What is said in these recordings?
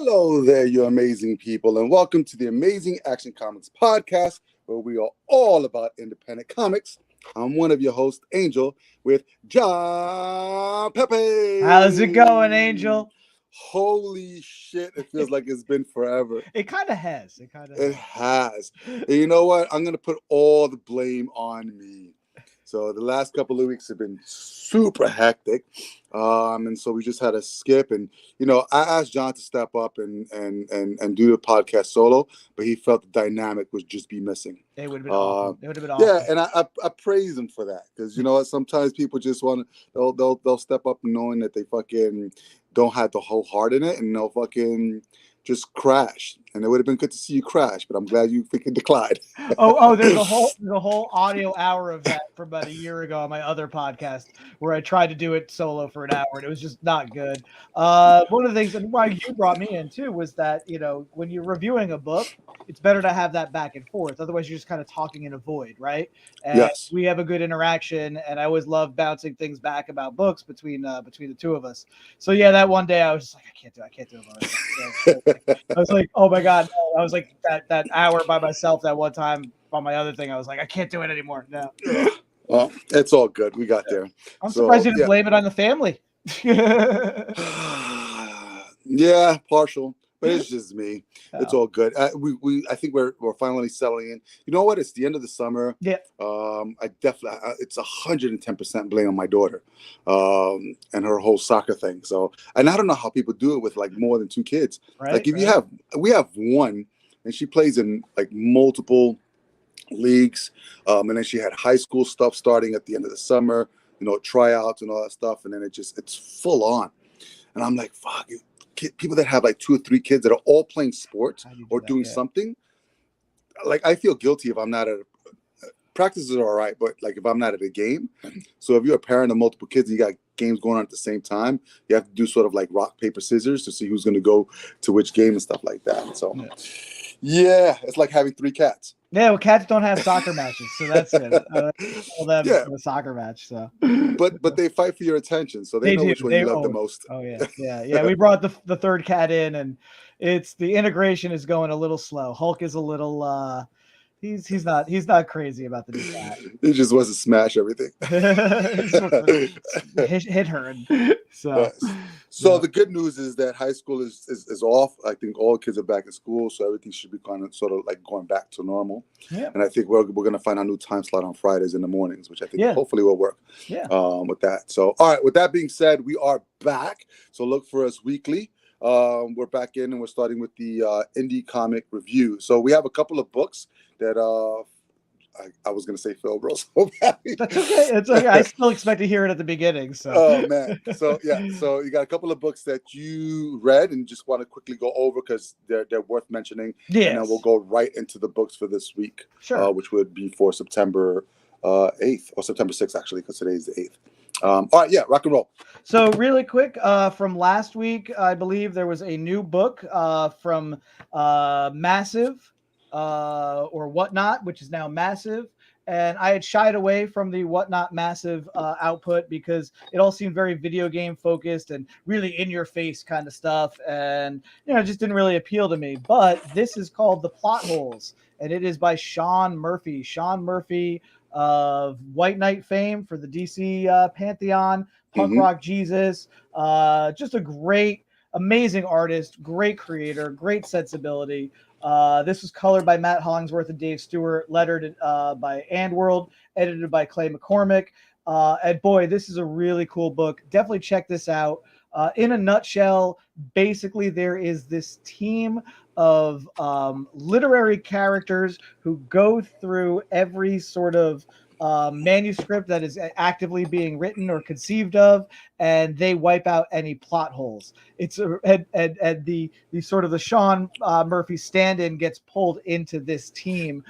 Hello there, you amazing people, and welcome to the Amazing Action Comics podcast, where we are all about independent comics. I'm one of your hosts, Angel, with John Pepe. How's it going, Angel? Holy shit, it feels like it's been forever. It kind of has. It has. And you know what? I'm going to put all the blame on me. So the last couple of weeks have been super hectic. And so we just had to skip. And, I asked John to step up and do the podcast solo, but he felt the dynamic would just be missing. It would have been awesome. It would have been awesome. Yeah, and I praise him for that. Because, you know what? Sometimes people just want to, they'll step up knowing that they fucking don't have the whole heart in it, and they'll fucking just crash. And it would have been good to see you crash, but I'm glad you freaking declined. There's a whole audio hour of that from about a year ago on my other podcast where I tried to do it solo for an hour and it was just not good. One of the things, and why you brought me in too, was that, when you're reviewing a book, it's better to have that back and forth. Otherwise, you're just kind of talking in a void, right? And yes. We have a good interaction, and I always love bouncing things back about books between the two of us. So yeah, that one day I was just like, I can't do it. So, I was like, oh my God. No. I was like that hour by myself that one time on my other thing. I was like, I can't do it anymore. No. Well, it's all good. We got there. I'm surprised you didn't blame it on the family. Yeah, partial. But it's just me. Oh. It's all good. I think we're finally settling in. You know what? It's the end of the summer. Yeah. I definitely it's 110% blame on my daughter, and her whole soccer thing. So, and I don't know how people do it with like more than 2 kids. Right, like if we have one, and she plays in like multiple leagues, and then she had high school stuff starting at the end of the summer. Tryouts and all that stuff, and then it's full on, and I'm like, fuck it. People that have like 2 or 3 kids that are all playing sports or doing something, like I feel guilty if I'm not at practices are all right, but like if I'm not at a game. So if you're a parent of multiple kids and you got games going on at the same time, you have to do sort of like rock, paper, scissors to see who's going to go to which game and stuff like that. So yeah, it's like having 3 cats. Yeah, well, cats don't have soccer matches, so that's it. The soccer match. So, but they fight for your attention, so they know which one you love the most. Oh yeah. We brought the third cat in, and the integration is going a little slow. Hulk is a little. He's not crazy about the new cat. He just wants to smash everything. hit her. So the good news is that high school is off. I think all kids are back in school, so everything should be kind of sort of like going back to normal. Yeah. And I think we're going to find a new time slot on Fridays in the mornings, which I think hopefully will work. Yeah. With that. So all right. With that being said, we are back. So look for us weekly. We're back in, and we're starting with the indie comic review. So we have a couple of books that I was going to say Phil Bros. That's okay. It's okay. I still expect to hear it at the beginning. So. Oh man. So yeah. So you got a couple of books that you read and just want to quickly go over because they're worth mentioning. Yes. And then we'll go right into the books for this week. Sure. Which would be for September 8th or September 6th actually, because today is the 8th. All right, yeah, rock and roll. So really quick, from last week, I believe there was a new book from Massive or Whatnot, which is now Massive. And I had shied away from the Whatnot Massive output because it all seemed very video game focused and really in your face kind of stuff. And, it just didn't really appeal to me. But this is called The Plot Holes, and it is by Sean Murphy. Sean Murphy of White Knight fame for the DC Pantheon, Punk Rock Jesus, just a great, amazing artist, great creator, great sensibility. This was colored by Matt Hollingsworth and Dave Stewart, lettered by AndWorld, edited by Clay McCormick. And boy, this is a really cool book. Definitely check this out. In a nutshell, basically there is this team of literary characters who go through every sort of manuscript that is actively being written or conceived of, and they wipe out any plot holes. It's the sort of the Sean Murphy stand-in gets pulled into this team.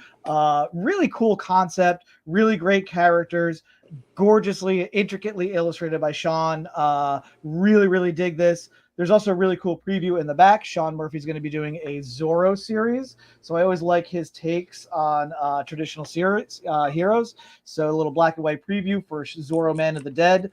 Really cool concept, really great characters, gorgeously, intricately illustrated by Sean. Really dig this. There's also a really cool preview in the back. Sean Murphy's going to be doing a Zorro series, so I always like his takes on traditional series heroes. So a little black and white preview for Zorro Man of the Dead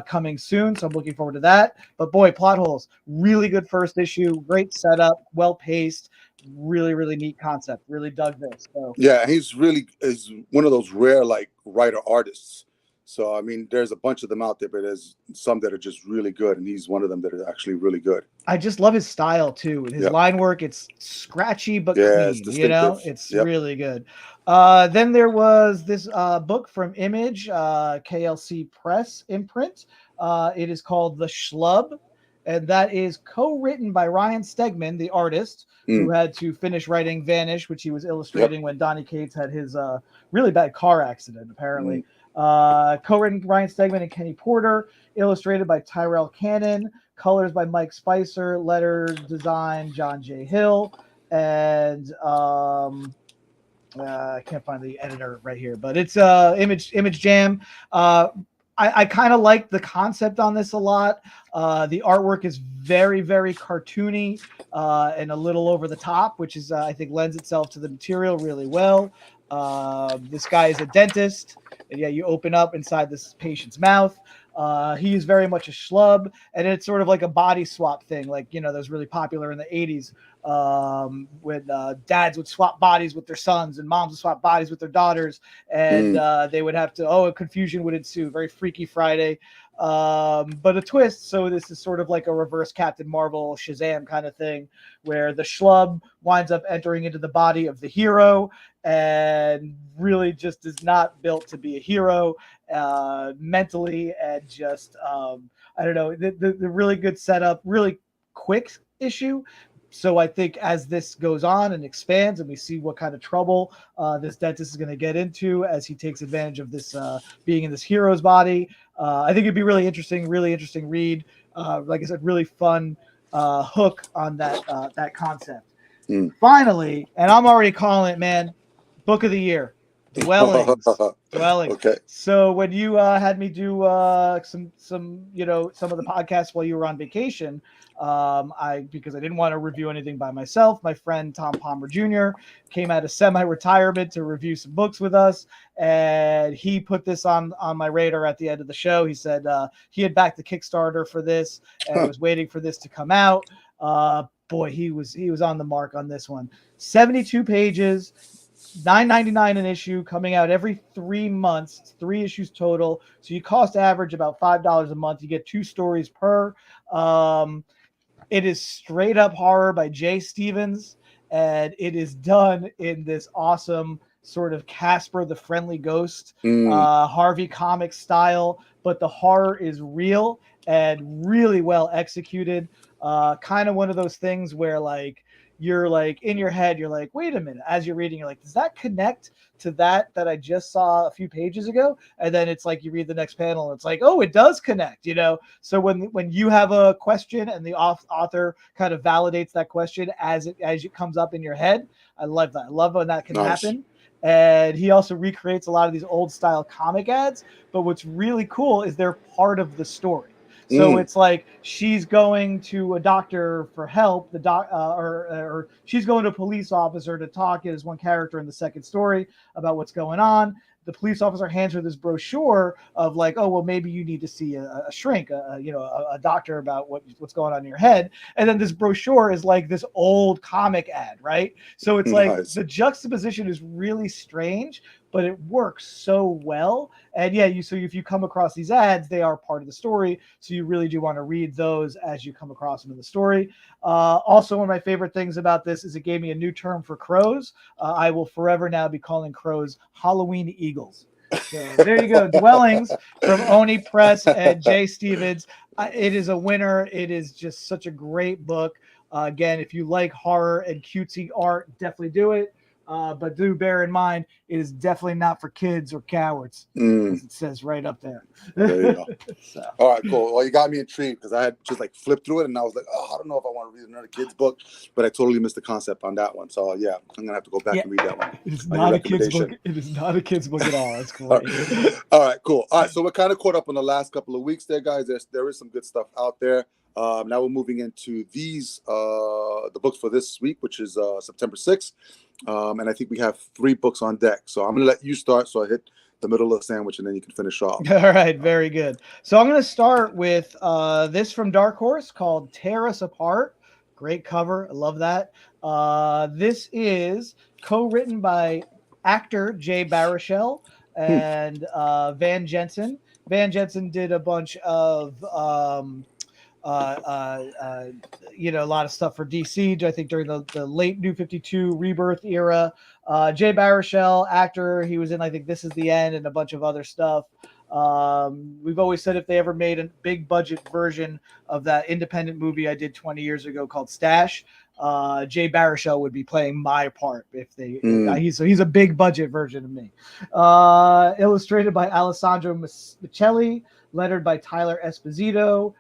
coming soon. So I'm looking forward to that. But boy, plot holes, really good first issue, great setup, well paced, really really neat concept. Really dug this. So Yeah, he's really is one of those rare like writer artists. So I mean, there's a bunch of them out there, but there's some that are just really good, and he's one of them that are actually really good. I just love his style too. His Yep. line work, it's scratchy but Yeah, it's clean, you know? distinctive. It's Yep. really good. Then there was this book from Image, KLC Press imprint. It is called The Schlub, and that is co-written by Ryan Stegman, the artist, who had to finish writing Vanish, which he was illustrating when Donny Cates had his really bad car accident, apparently. Co-written Ryan Stegman and Kenny Porter, illustrated by Tyrell Cannon, colors by Mike Spicer, letter design John J. Hill, and I can't find the editor right here, but it's Image Jam. I kind of like the concept on this a lot. The artwork is very, very cartoony and a little over the top, which is I think lends itself to the material really well. This guy is a dentist, and yeah, you open up inside this patient's mouth. He is very much a schlub, and it's sort of like a body swap thing, like, you know, that was really popular in the 80s when dads would swap bodies with their sons and moms would swap bodies with their daughters, and they would have to, a confusion would ensue. Very Freaky Friday, but a twist. So this is sort of like a reverse Captain Marvel, Shazam kind of thing, where the schlub winds up entering into the body of the hero and really just is not built to be a hero mentally, and just I don't know, the really good setup, really quick issue. So I think as this goes on and expands and we see what kind of trouble this dentist is going to get into as he takes advantage of this being in this hero's body, I think it'd be really interesting read. Like I said, really fun hook on that concept. Finally, and I'm already calling it, man, book of the year, Dwellings. Dwellings. Okay. So when you had me do some some of the podcasts while you were on vacation, because I didn't want to review anything by myself, my friend Tom Palmer Jr. came out of semi-retirement to review some books with us, and he put this on my radar at the end of the show. He said he had backed the Kickstarter for this and was waiting for this to come out. Boy, he was on the mark on this one. 72 pages. $9.99 an issue, coming out every 3 months. It's 3 issues total, so you cost average about $5 a month. You get 2 stories per. It is straight up horror by Jay Stevens, and it is done in this awesome sort of Casper the Friendly Ghost Harvey comic style, but the horror is real and really well executed. Kind of one of those things where, like, you're like in your head, you're like, wait a minute, as you're reading, you're like, does that connect to that I just saw a few pages ago? And then it's like you read the next panel and it's like, oh, it does connect, you know? So when you have a question and the author kind of validates that question as it comes up in your head, I love that. I love when that can happen. And he also recreates a lot of these old style comic ads, but what's really cool is they're part of the story. So it's like she's going to a doctor for help, or she's going to a police officer to talk as one character in the second story about what's going on. The police officer hands her this brochure of like, oh, well, maybe you need to see a shrink, a doctor about what's going on in your head. And then this brochure is like this old comic ad, right? So it's like the juxtaposition is really strange, but it works so well. And yeah, so if you come across these ads, they are part of the story. So you really do want to read those as you come across them in the story. Also, one of my favorite things about this is it gave me a new term for crows. I will forever now be calling crows Halloween eagles. So there you go. Dwellings from Oni Press and Jay Stevens. It is a winner. It is just such a great book. Again, if you like horror and cutesy art, definitely do it. But do bear in mind, it is definitely not for kids or cowards, as it says right up there. There you go. So. All right, cool. Well, you got me intrigued because I had just like flipped through it and I was like, oh, I don't know if I want to read another kid's book, but I totally missed the concept on that one. So yeah, I'm gonna have to go back and read that one. It is not a kid's book. It is not a kid's book at all. That's great. All right, cool. All right, so we're kind of caught up on the last couple of weeks there, guys. There is some good stuff out there. Now we're moving into the books for this week, which is September 6th. And I think we have 3 books on deck. So I'm going to let you start so I hit the middle of the sandwich and then you can finish off. All right, very good. So I'm going to start with this from Dark Horse called Tear Us Apart. Great cover. I love that. This is co-written by actor Jay Baruchel and Van Jensen. Van Jensen did a bunch of a lot of stuff for DC, I think during the late New 52 Rebirth era. Jay Baruchel, actor, he was in, I think, This Is the End and a bunch of other stuff. We've always said if they ever made a big budget version of that independent movie I did 20 years ago called Stash, Jay Baruchel would be playing my part if they. He's a big budget version of me. Illustrated by Alessandro Michelli, lettered by Tyler Esposito,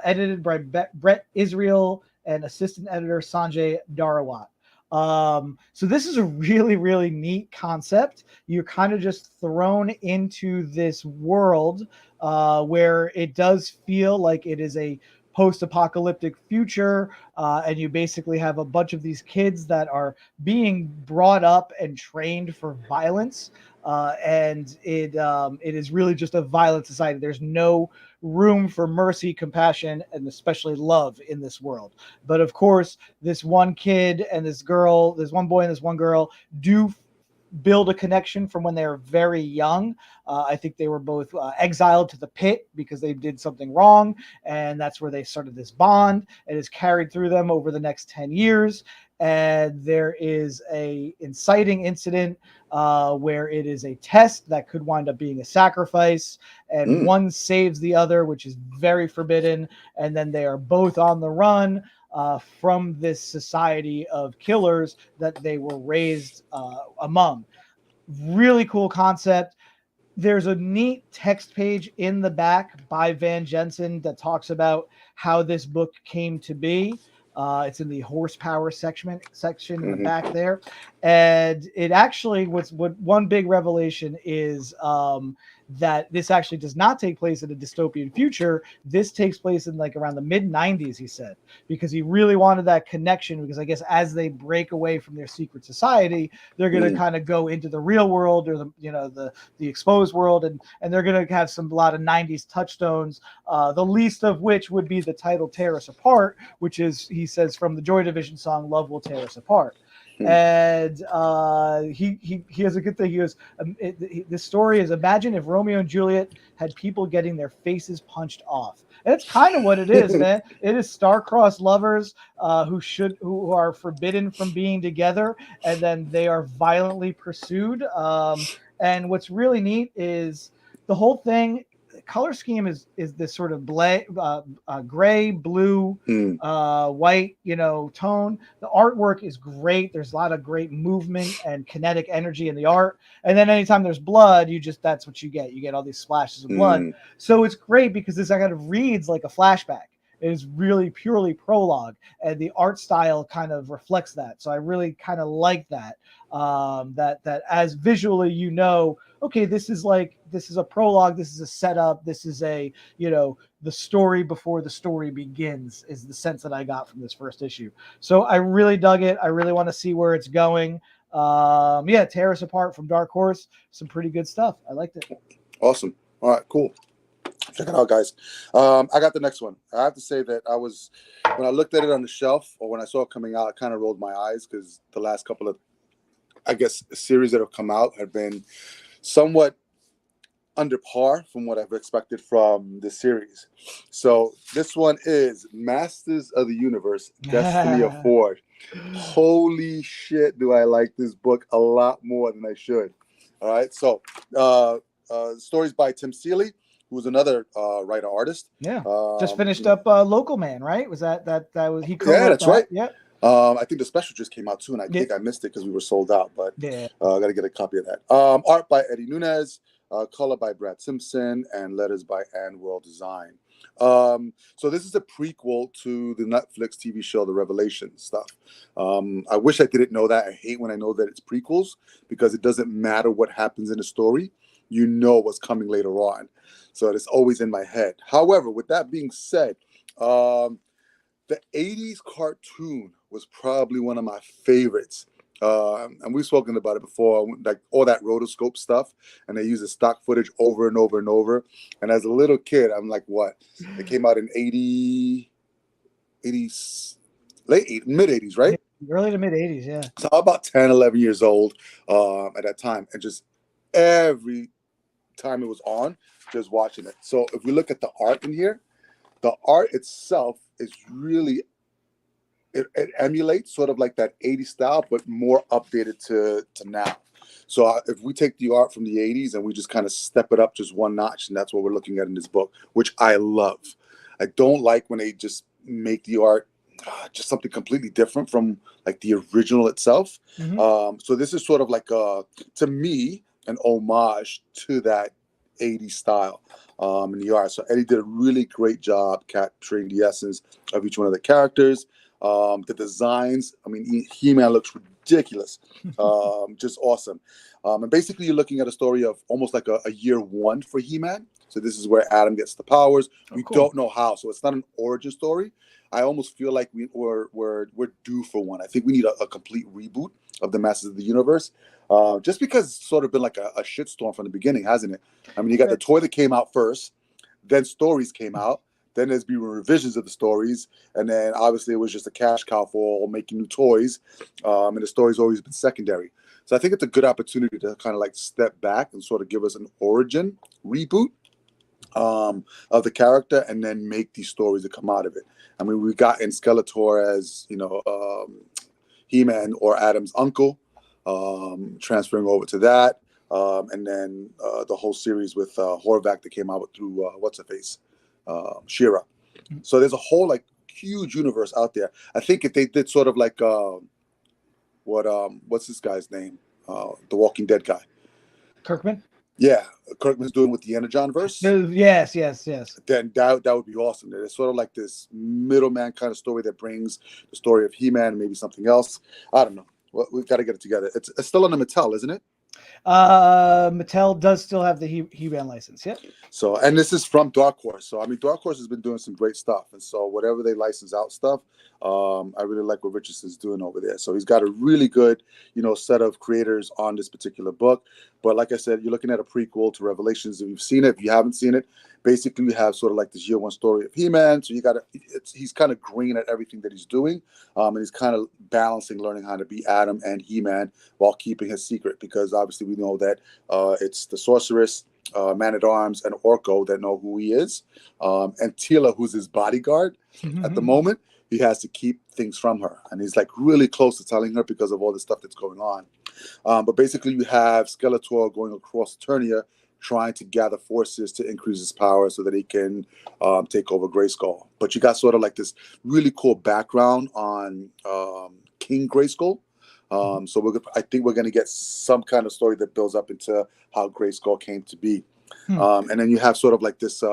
edited by Brett Israel, and assistant editor Sanjay Dharawat. So this is a really, really neat concept. You're kind of just thrown into this world where it does feel like it is a post-apocalyptic future, and you basically have a bunch of these kids that are being brought up and trained for violence, and it is really just a violent society. There's no room for mercy, compassion, and especially love in this world. But of course, this one kid and this girl, this one boy and this one girl do build a connection from when they were very young. I think they were both exiled to the pit because they did something wrong, and that's where they started this bond. It is carried through them over the next 10 years. And there is a inciting incident where it is a test that could wind up being a sacrifice, and one saves the other, which is very forbidden. And then they are both on the run from this society of killers that they were raised among. Really cool concept. There's a neat text page in the back by Van Jensen that talks about how this book came to be. It's in the horsepower section in the back there. And it actually, what one big revelation is that this actually does not take place in a dystopian future. This takes place in like around the mid 90s, he said, because he really wanted that connection, because I guess as they break away from their secret society, they're going to kind of go into the real world, or the exposed world. And they're going to have a lot of 90s touchstones, the least of which would be the title Tear Us Apart, which is, he says, from the Joy Division song Love Will Tear Us Apart. And he has a good thing. He goes, this story is, imagine if Romeo and Juliet had people getting their faces punched off. And it's kind of what it is, man. It is star-crossed lovers who are forbidden from being together, and then they are violently pursued. And what's really neat is the whole thing. Color scheme is this sort of gray, blue, white, tone. The artwork is great. There's a lot of great movement and kinetic energy in the art. And then anytime there's blood, that's what you get. You get all these splashes of blood. So it's great because this kind of reads like a flashback. It is really purely prologue, and the art style kind of reflects that. So I really kind of like that. That as visually, okay, this is a prologue, this is a setup, this is the story before the story begins, is the sense that I got from this first issue. So I really dug it. I really want to see where it's going. Tear Us Apart from Dark Horse, some pretty good stuff. I liked it. Awesome. All right, cool. Check it out, guys. I got the next one. I have to say that when I looked at it on the shelf, or when I saw it coming out, I kind of rolled my eyes, because the last couple of, I guess, series that have come out have been somewhat under par from what I've expected from the series. So this one is Masters of the Universe, Destiny of Ford. Holy shit, do I like this book a lot more than I should. All right, so stories by Tim Seeley, who's another writer artist. Yeah, just finished up Local Man, right? Was that was he? Yeah, that's right. Yeah. I think the special just came out too, and I think I missed it because we were sold out. But I got to get a copy of that. Art by Eddie Nunez, color by Brad Simpson, and letters by Ann World Design. So this is a prequel to the Netflix TV show The Revelation stuff. I wish I didn't know that. I hate when I know that it's prequels, because it doesn't matter what happens in the story. You know what's coming later on. So it's always in my head. However, with that being said, Um, the 80s cartoon was probably one of my favorites. And we've spoken about it before, like all that rotoscope stuff, and they use the stock footage over and over and over. And as a little kid, I'm like, what? It came out in 80s, mid 80s, right? Early to mid 80s, yeah. So I'm about 10, 11 years old at that time. And just every time it was on, just watching it. So if we look at the art in here, the art itself is really it emulates sort of like that 80s style, but more updated to now. So if we take the art from the 80s and we just kind of step it up just one notch, and that's what we're looking at in this book, which I love. I don't like when they just make the art just something completely different from like the original itself. So this is sort of like to me an homage to that 80s style in the art. So Eddie did a really great job capturing the essence of each one of the characters. The designs, I mean, He-Man looks ridiculous, just awesome. And basically, you're looking at a story of almost like a year one for He-Man. So this is where Adam gets the powers. We don't know how, so it's not an origin story. I almost feel like we're due for one. I think we need a complete reboot of the Masters of the Universe, just because it's sort of been like a shitstorm from the beginning, hasn't it? I mean, you got the toy that came out first, then stories came out. Then there's been revisions of the stories, and then obviously it was just a cash cow for making new toys, and the story's always been secondary. So I think it's a good opportunity to kind of like step back and sort of give us an origin reboot of the character, and then make these stories that come out of it. I mean, we got in Skeletor as He-Man or Adam's uncle, transferring over to that, and then the whole series with Horvath that came out through what's her face. She-Ra. So there's a whole like huge universe out there. I think if they did sort of like what's this guy's name? The Walking Dead guy. Kirkman? Yeah, Kirkman's doing with the Energon verse. Yes. Then that would be awesome. It's sort of like this middleman kind of story that brings the story of He-Man and maybe something else. I don't know. Well, we've got to get it together. It's still on the Mattel, isn't it? Mattel does still have the He-Man license, yeah. So, and this is from Dark Horse. So, I mean, Dark Horse has been doing some great stuff. And so, whatever they license out stuff, I really like what Richardson's doing over there. So, he's got a really good, set of creators on this particular book. But like I said, you're looking at a prequel to Revelations. If you've seen it, if you haven't seen it, basically you have sort of like this year one story of He-Man. So, he's kind of green at everything that he's doing. And he's kind of balancing learning how to be Adam and He-Man while keeping his secret. Because obviously we know that it's the sorceress, Man-at-Arms, and Orko that know who he is. And Teela, who's his bodyguard at the moment, he has to keep things from her. And he's like really close to telling her because of all the stuff that's going on. But basically you have Skeletor going across Eternia trying to gather forces to increase his power so that he can take over Grayskull. But you got sort of like this really cool background on King Grayskull. So I think we're going to get some kind of story that builds up into how Grayskull came to be. And then you have sort of like this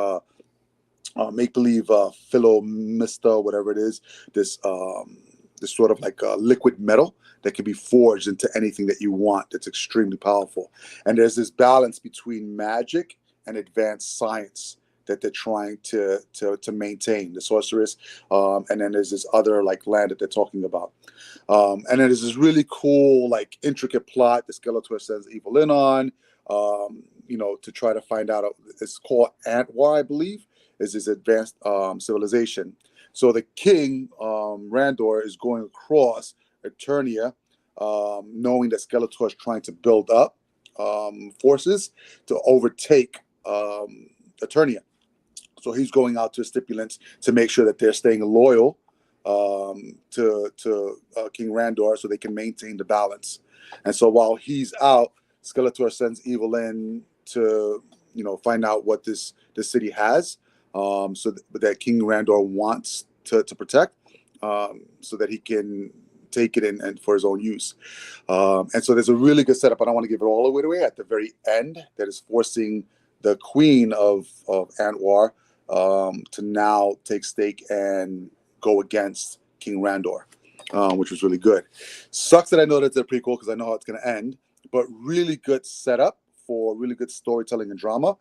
make-believe Philomista, whatever it is, this sort of like liquid metal that can be forged into anything that you want that's extremely powerful. And there's this balance between magic and advanced science that they're trying to maintain, the sorceress. And then there's this other like land that they're talking about. And then there's this really cool, like intricate plot that Skeletor sends Evelyn on, to try to find out. It's called Antwar, I believe, is this advanced civilization. So the king, Randor, is going across Eternia, knowing that Skeletor is trying to build up forces to overtake Eternia. So he's going out to stipulants to make sure that they're staying loyal to King Randor so they can maintain the balance. And so while he's out, Skeletor sends Evelyn to find out what this city has, so that King Randor wants to protect, so that he can take it and for his own use. And so there's a really good setup. I don't want to give it all away at the very end that is forcing the queen of Antwar to now take stake and go against King Randor, which was really good. Sucks that I know that it's a prequel because I know how it's going to end, but really good setup for really good storytelling and drama,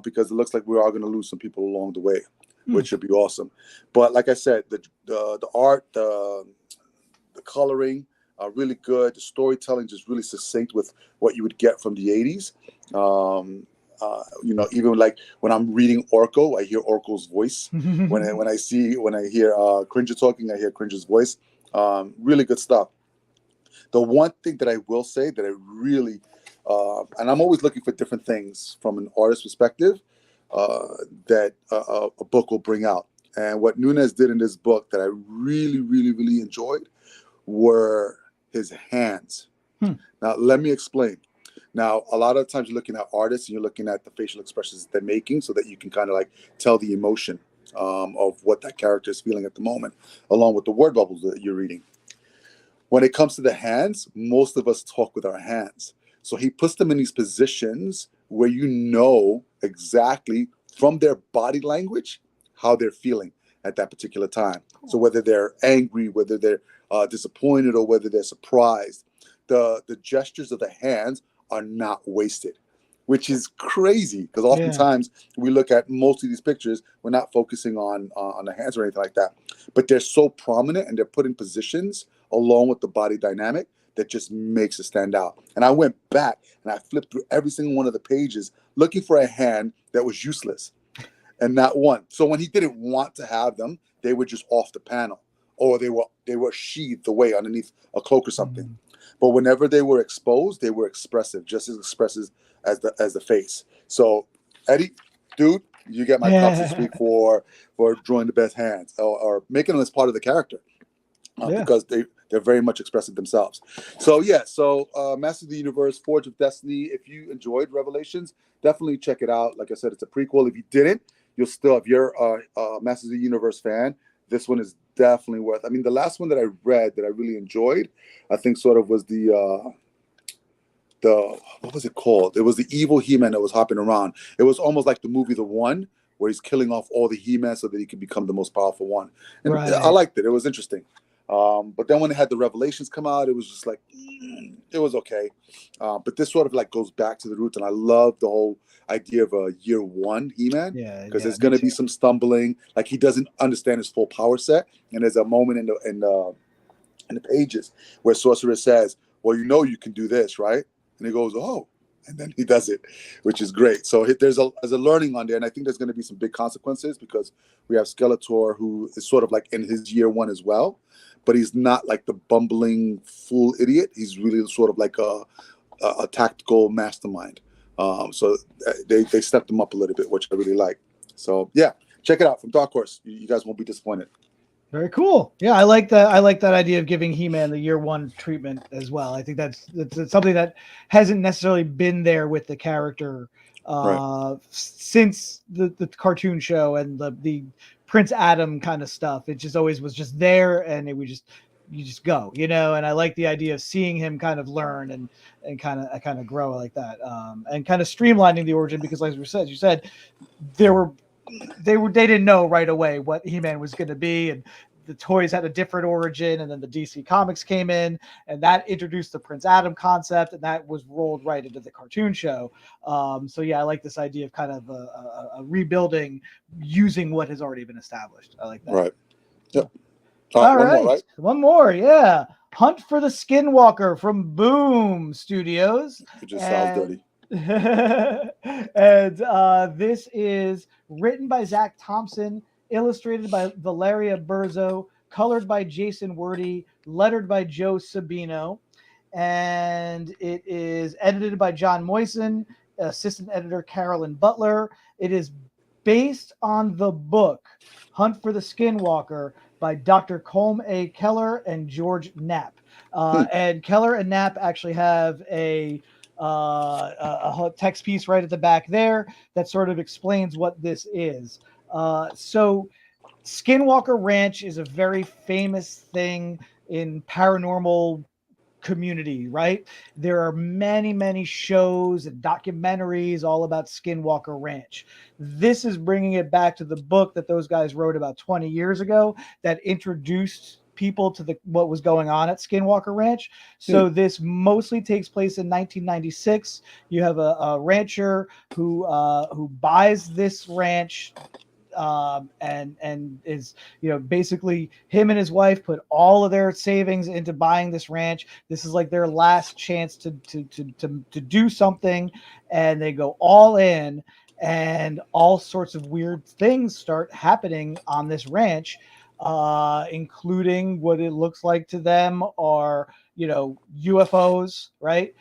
because it looks like we are going to lose some people along the way. which should be awesome. But like I said, the art, the coloring are really good. The storytelling just really succinct with what you would get from the 80s. Even like when I'm reading Orko, I hear Orko's voice. When I hear Cringer talking, I hear Cringer's voice. Really good stuff. The one thing that I will say that I really, and I'm always looking for different things from an artist perspective that a book will bring out. And what Nunez did in this book that I really, really, really enjoyed were his hands. Now, let me explain. Now, a lot of times you're looking at artists and you're looking at the facial expressions they're making so that you can kind of like tell the emotion of what that character is feeling at the moment, along with the word bubbles that you're reading. When it comes to the hands, most of us talk with our hands. So he puts them in these positions where you know exactly from their body language how they're feeling at that particular time. So whether they're angry, whether they're disappointed, or whether they're surprised, the gestures of the hands are not wasted, which is crazy because oftentimes we look at most of these pictures, we're not focusing on the hands or anything like that, but they're so prominent and they're put in positions along with the body dynamic that just makes it stand out. And I went back and I flipped through every single one of the pages looking for a hand that was useless, and not one. So when he didn't want to have them, they were just off the panel, or they were sheathed away underneath a cloak or something. But whenever they were exposed, they were expressive, just as expressive as the face. So Eddie, dude, you get my props this week for drawing the best hands or making them as part of the character because they're very much expressive themselves. So Masters of the Universe, Forge of Destiny. If you enjoyed Revelations, definitely check it out. Like I said, it's a prequel. If you didn't, you'll still, if you're a Masters of the Universe fan, this one is definitely worth. I mean, the last one that I read that I really enjoyed, I think sort of was the what was it called? It was the evil He-Man that was hopping around. It was almost like the movie The One, where he's killing off all the He-Man so that he could become the most powerful one. And I liked it. It was interesting. But then when they had the Revelations come out, it was just like, it was okay. But this sort of like goes back to the roots. And I love the whole idea of a year one He-Man. Because there's going to be some stumbling. Like he doesn't understand his full power set. And there's a moment in the pages where Sorcerer says, well, you know you can do this, right? And he goes, oh. And then he does it, which is great. So there's a learning on there. And I think there's going to be some big consequences because we have Skeletor, who is sort of like in his year one as well. But he's not like the bumbling fool idiot. He's really sort of like a tactical mastermind. So they stepped him up a little bit, which I really like. So yeah, check it out from Dark Horse. You guys won't be disappointed. Very cool. Yeah, I like that. I like that idea of giving He-Man the year one treatment as well. I think that's something that hasn't necessarily been there with the character since the cartoon show and the Prince Adam kind of stuff. It just always was just there, and you just go, And I like the idea of seeing him kind of learn and kind of grow like that, and kind of streamlining the origin because, like you said, they didn't know right away what He-Man was going to be, and the toys had a different origin, and then the DC Comics came in, and that introduced the Prince Adam concept, and that was rolled right into the cartoon show. So yeah, I like this idea of kind of a rebuilding using what has already been established. I like that. Right. Yep. All right. One more. Yeah. Hunt for the Skinwalker from Boom Studios. It just sounds dirty. And this is written by Zach Thompson, illustrated by Valeria Berzo, colored by Jason Wordy, lettered by Joe Sabino, and it is edited by John Moisen, assistant editor Carolyn Butler. It is based on the book Hunt for the Skinwalker by Dr. Colm A. Keller and George Knapp. And Keller and Knapp actually have a text piece right at the back there that sort of explains what this is. So Skinwalker Ranch is a very famous thing in paranormal community, right? There are many, many shows and documentaries all about Skinwalker Ranch. This is bringing it back to the book that those guys wrote about 20 years ago that introduced people to what was going on at Skinwalker Ranch. So this mostly takes place in 1996. You have a rancher who buys this ranch and is, you know, basically him and his wife put all of their savings into buying this ranch. This is like their last chance to do something, and they go all in, and all sorts of weird things start happening on this ranch, including what it looks like to them are, you know, UFOs, right?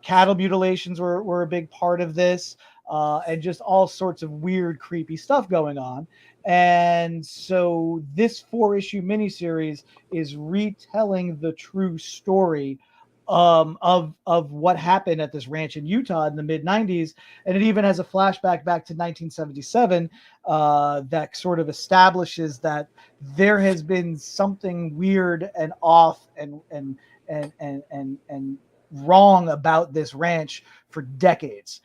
Cattle mutilations were a big part of this, and just all sorts of weird, creepy stuff going on. And so this 4-issue miniseries is retelling the true story of what happened at this ranch in Utah in the mid 90s. And it even has a flashback back to 1977 that sort of establishes that there has been something weird and off and wrong about this ranch for decades.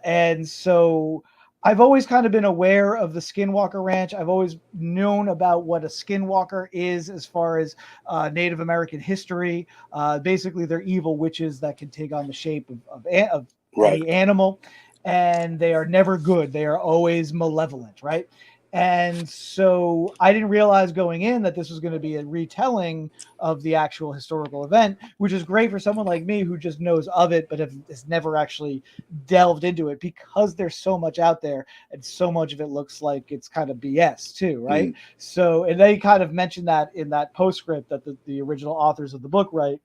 And so I've always kind of been aware of the Skinwalker Ranch. I've always known about what a Skinwalker is as far as Native American history. Basically, they're evil witches that can take on the shape of any animal, and they are never good. They are always malevolent, right? And so I didn't realize going in that this was going to be a retelling of the actual historical event, which is great for someone like me who just knows of it, but has never actually delved into it, because there's so much out there and so much of it looks like it's kind of BS too, right? So, and they kind of mentioned that in that postscript that the original authors of the book write,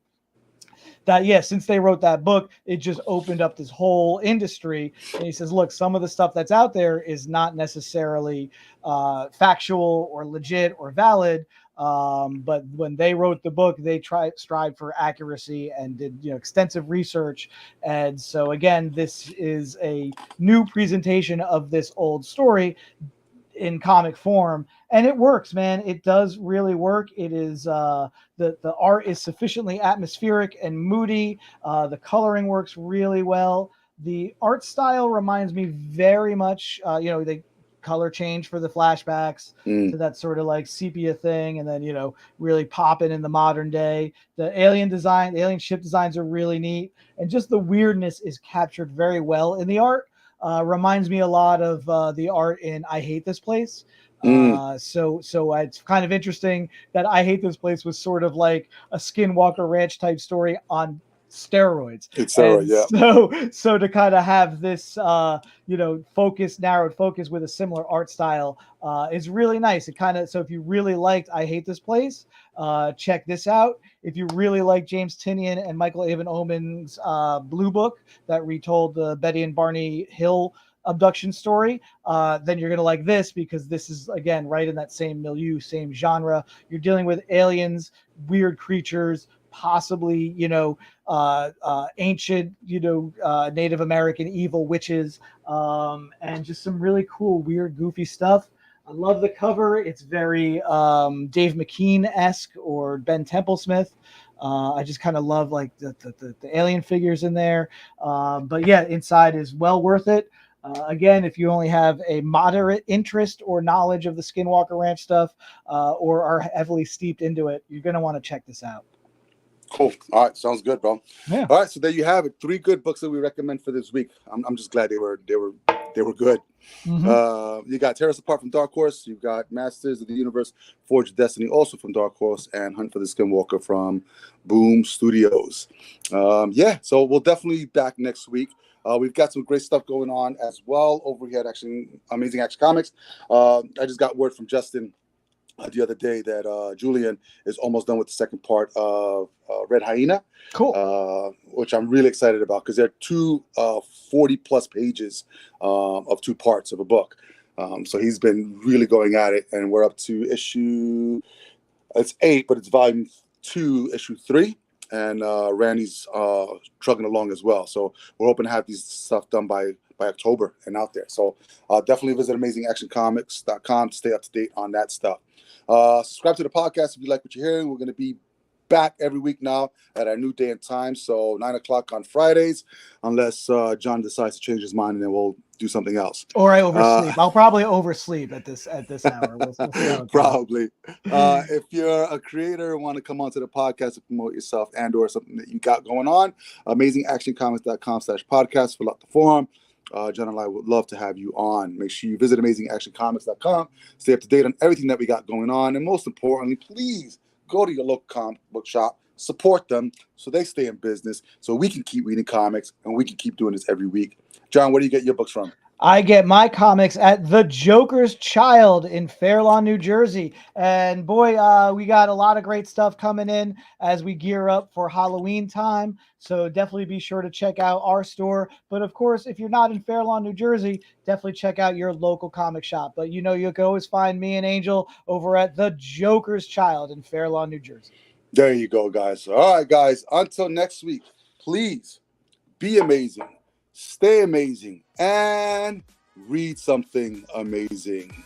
that, yeah, since they wrote that book, it just opened up this whole industry. And he says, look, some of the stuff that's out there is not necessarily factual or legit or valid. But when they wrote the book, they strived for accuracy and did, you know, extensive research. And so again, this is a new presentation of this old story in comic form, and it works, man. It does really work. It is the art is sufficiently atmospheric and moody. The coloring works really well. The art style reminds me very much, you know, they color change for the flashbacks to that sort of like sepia thing, and then, you know, really popping in the modern day. The alien ship designs are really neat, and just the weirdness is captured very well in the art. Reminds me a lot of the art in I Hate This Place. So it's kind of interesting that I Hate This Place was sort of like a Skinwalker Ranch type story on steroids. So to kind of have this you know, narrowed focus with a similar art style is really nice. It kind of, so if you really liked I Hate This Place, check this out. If you really like James Tynion and Michael Avon Omen's Blue Book that retold the Betty and Barney Hill abduction story, then you're going to like this, because this is, again, right in that same milieu, same genre. You're dealing with aliens, weird creatures, possibly, you know, ancient, you know, Native American evil witches, and just some really cool, weird, goofy stuff. I love the cover. It's very Dave McKean-esque or Ben Templesmith. I just kind of love like the alien figures in there. But yeah, inside is well worth it. Again, if you only have a moderate interest or knowledge of the Skinwalker Ranch stuff, or are heavily steeped into it, you're going to want to check this out. Cool. All right, sounds good, bro. Yeah. All right, so there you have it. 3 good books that we recommend for this week. I'm just glad they were good. You got Tear Us Apart from Dark Horse. You've got Masters of the Universe, Forge of Destiny, also from Dark Horse, and Hunt for the Skinwalker from Boom Studios. Yeah, so we'll definitely be back next week. We've got some great stuff going on as well over here at Amazing Action Comics. I just got word from Justin the other day that Julian is almost done with the second part of Red Hyena. Cool. Which I'm really excited about, because there are 2 40-plus pages of 2 parts of a book. So he's been really going at it, and we're up to it's 8, but it's volume 2, issue 3. And Randy's trucking along as well. So we're hoping to have these stuff done by October and out there. So definitely visit AmazingActionComics.com to stay up to date on that stuff. Subscribe to the podcast if you like what you're hearing. We're going to be back every week now at our new day and time. So 9:00 on Fridays, unless John decides to change his mind, and then we'll do something else. Or I oversleep. I'll probably oversleep at this hour. We'll see how it probably. If you're a creator and want to come onto the podcast to promote yourself and or something that you got going on, AmazingActionComics.com/podcast. Fill out the forum. John and I would love to have you on. Make sure you visit AmazingActionComics.com. Stay up to date on everything that we got going on. And most importantly, please go to your local comic book shop, support them so they stay in business, so we can keep reading comics and we can keep doing this every week. John, where do you get your books from? I get my comics at The Joker's Child in Fair Lawn, New Jersey. And boy, we got a lot of great stuff coming in as we gear up for Halloween time. So definitely be sure to check out our store. But of course, if you're not in Fair Lawn, New Jersey, definitely check out your local comic shop. But you know, you can always find me and Angel over at The Joker's Child in Fair Lawn, New Jersey. There you go, guys. All right, guys. Until next week, please be amazing, stay amazing, and read something amazing.